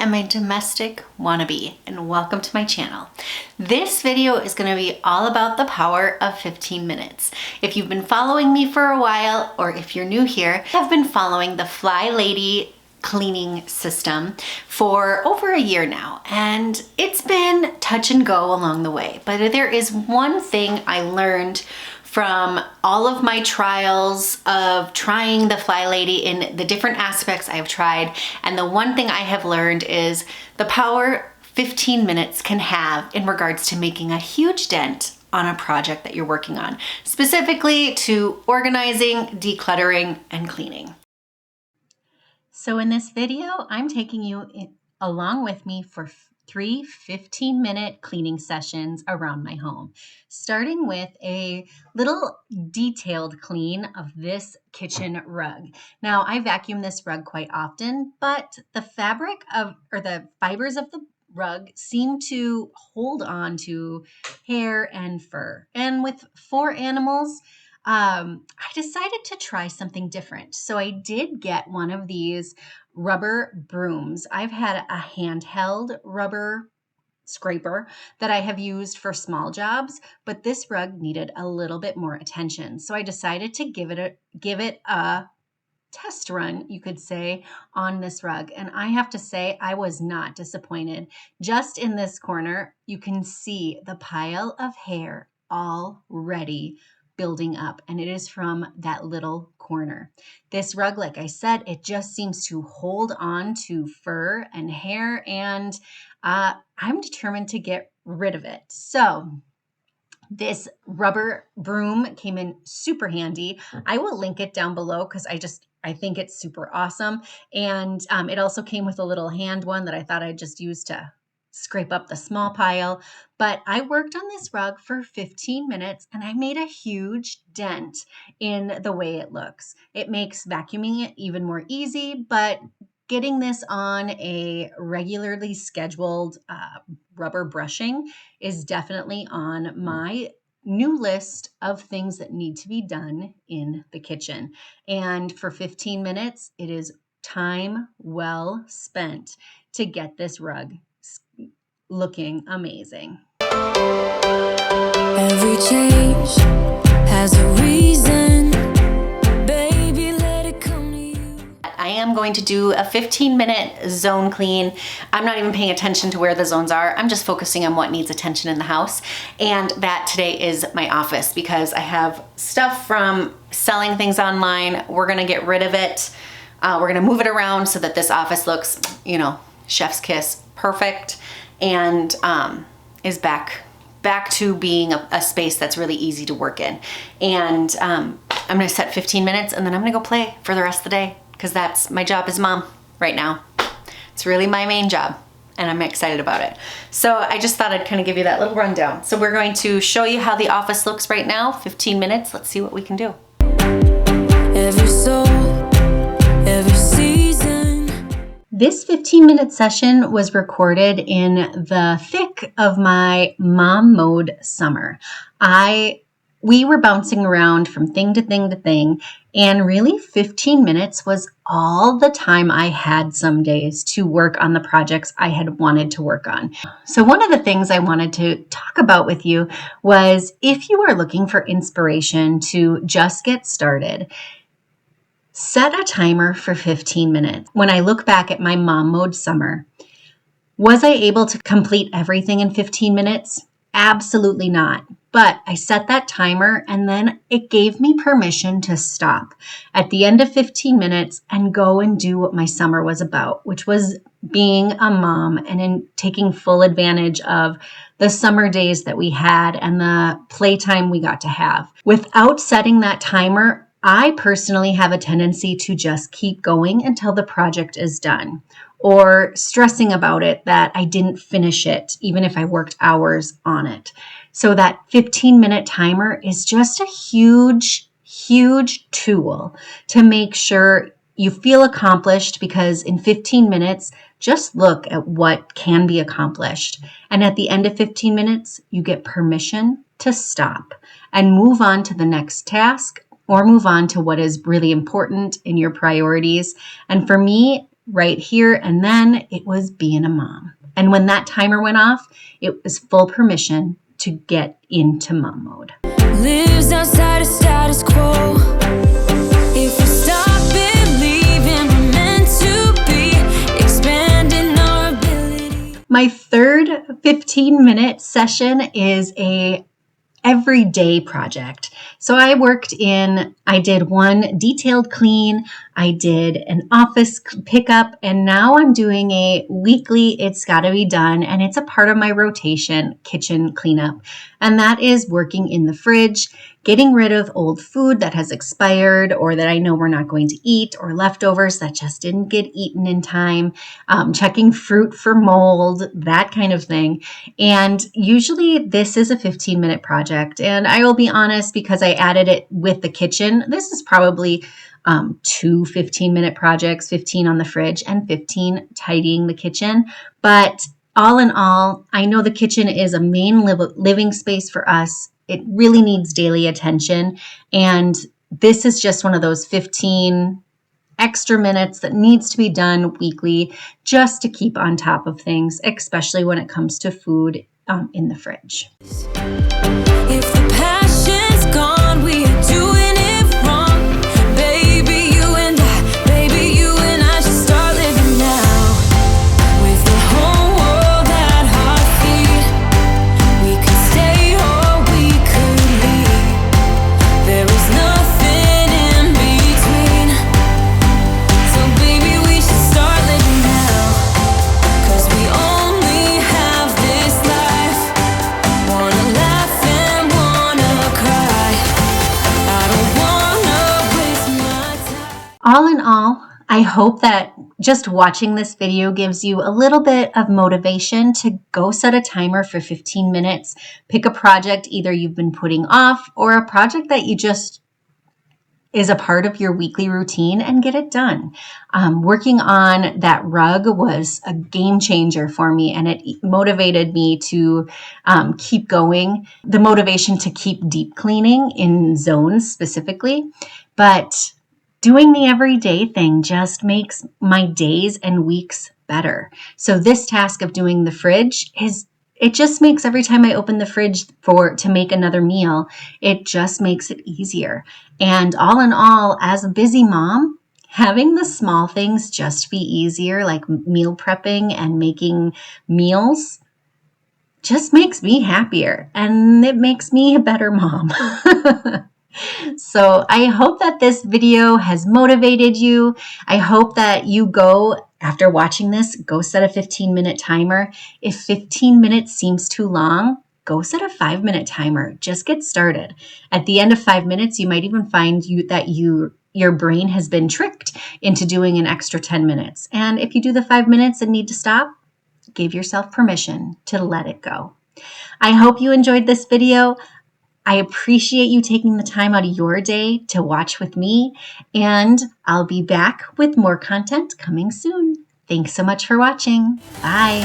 am a domestic wannabe and welcome to my channel. This video is going to be all about the power of 15 minutes. If you've been following me for a while or if you're new here, I've been following the FlyLady cleaning system for over a year now, and it's been touch and go along the way. But there is one thing I learned from all of my trials of trying the FlyLady in the different aspects I've tried. And the one thing I have learned is the power 15 minutes can have in regards to making a huge dent on a project that you're working on, specifically to organizing, decluttering, and cleaning. So in this video, I'm taking you along with me for 3 15-minute cleaning sessions around my home, starting with a little detailed clean of this kitchen rug. Now, I vacuum this rug quite often, but the fibers of the rug seem to hold on to hair and fur. And with 4 animals, I decided to try something different. So I did get one of these rubber brooms. I've had a handheld rubber scraper that I have used for small jobs, but this rug needed a little bit more attention. So I decided to give it a test run, you could say, on this rug. And I have to say, I was not disappointed. Just in this corner, you can see the pile of hair already building up, and it is from that little corner. This rug, like I said, it just seems to hold on to fur and hair, and I'm determined to get rid of it. So this rubber broom came in super handy. I will link it down below because I think it's super awesome. And it also came with a little hand one that I thought I'd just use to scrape up the small pile. But I worked on this rug for 15 minutes and I made a huge dent in the way it looks. It makes vacuuming it even more easy, but getting this on a regularly scheduled rubber brushing is definitely on my new list of things that need to be done in the kitchen. And for 15 minutes, it is time well spent to get this rug looking amazing. Every change has a reason. Baby, let it come to you. I am going to do a 15-minute zone clean. I'm not even paying attention to where the zones are. I'm just focusing on what needs attention in the house. And that today is my office because I have stuff from selling things online. We're gonna get rid of it. We're gonna move it around so that this office looks, chef's kiss, perfect, and is back to being a space that's really easy to work in. And I'm gonna set 15 minutes and then I'm gonna go play for the rest of the day because that's my job as mom right now. It's really my main job and I'm excited about it. So I just thought I'd kind of give you that little rundown. So we're going to show you how the office looks right now, 15 minutes. Let's see what we can do. Every soul, every season. This 15-minute session was recorded in the thick of my mom mode summer. We were bouncing around from thing to thing to thing, and really 15 minutes was all the time I had some days to work on the projects I had wanted to work on. So one of the things I wanted to talk about with you was if you are looking for inspiration to just get started, set a timer for 15 minutes. When I look back at my mom mode summer, was I able to complete everything in 15 minutes? Absolutely not. But I set that timer and then it gave me permission to stop at the end of 15 minutes and go and do what my summer was about, which was being a mom and in taking full advantage of the summer days that we had and the playtime we got to have. Without setting that timer, I personally have a tendency to just keep going until the project is done, or stressing about it that I didn't finish it, even if I worked hours on it. So that 15-minute timer is just a huge, huge tool to make sure you feel accomplished, because in 15 minutes, just look at what can be accomplished. And at the end of 15 minutes, you get permission to stop and move on to the next task or move on to what is really important in your priorities. And for me, right here. And then it was being a mom. And when that timer went off, it was full permission to get into mom mode. Lives outside of status quo. If we stop believing we're meant to be, expanding our ability. My third 15-minute session is a everyday project. So I did one detailed clean, I did an office pickup, and now I'm doing a weekly it's gotta be done, and it's a part of my rotation kitchen cleanup. And that is working in the fridge, getting rid of old food that has expired or that I know we're not going to eat, or leftovers that just didn't get eaten in time, checking fruit for mold, that kind of thing. And usually this is a 15-minute project. And I will be honest, because I added it with the kitchen, this is probably two 15-minute projects, 15 on the fridge and 15 tidying the kitchen. But all in all, I know the kitchen is a main living space for us. It really needs daily attention. And this is just one of those 15 extra minutes that needs to be done weekly just to keep on top of things, especially when it comes to food in the fridge. If the passion's gone, we are doing it wrong. Baby, you and I should start living now. With the whole world at our feet, we could stay or we could leave. There is nothing in between. So baby, we should start living now. 'Cause we only have this life. Wanna laugh and wanna cry. I don't wanna waste my time. All in all, I hope that just watching this video gives you a little bit of motivation to go set a timer for 15 minutes, pick a project either you've been putting off or a project that you just is a part of your weekly routine, and get it done. Working on that rug was a game changer for me, and it motivated me to keep going. The motivation to keep deep cleaning in zones specifically, but doing the everyday thing just makes my days and weeks better. So this task of doing the fridge it just makes every time I open the fridge to make another meal, it just makes it easier. And all in all, as a busy mom, having the small things just be easier, like meal prepping and making meals, just makes me happier, and it makes me a better mom. So I hope that this video has motivated you. I hope that you go, after watching this, go set a 15-minute timer. If 15 minutes seems too long, go set a 5-minute timer. Just get started. At the end of 5 minutes, you might even find that your brain has been tricked into doing an extra 10 minutes. And if you do the 5 minutes and need to stop, give yourself permission to let it go. I hope you enjoyed this video. I appreciate you taking the time out of your day to watch with me, and I'll be back with more content coming soon. Thanks so much for watching. Bye.